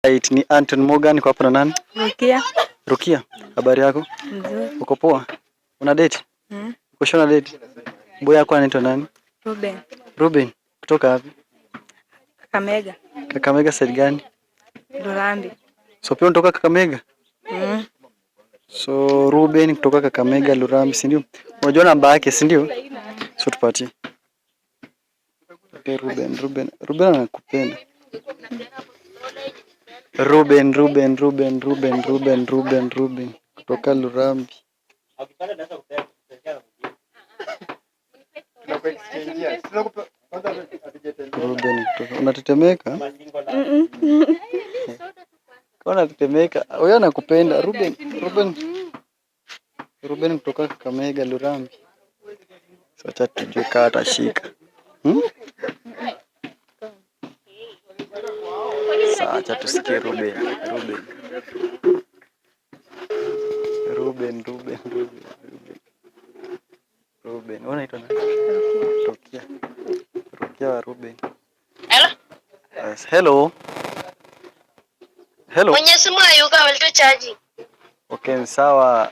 Right, ni Anton Morgan, kwa hapa na nani? Rukia. Rukia, habari yako? Mzuri. Uko poa? Una date? Uko shona date? Boy yako anaitwa nani? Ruben. Ruben, kutoka wapi? Kakamega. Kakamega side gani? Lurambi. So pia unatoka Kakamega? So Ruben kutoka Kakamega Lurambi, si ndio? Unajua namba yake, si ndio? So tupatie. Okay, Ruben anakupenda. Ruben kutoka Lurambi. Ruben kutoka, unatetemeka? Unatetemeka. Wewe anakupenda Ruben kutoka Kakamega Lurambi. So acha tujue kama atashika. Sasa acha tusikie Ruben. Unaitwa nani? Rukia wa Ruben. Hello? Yes, hello. Mwenye simu hayuko, will to charge. Okay, sawa.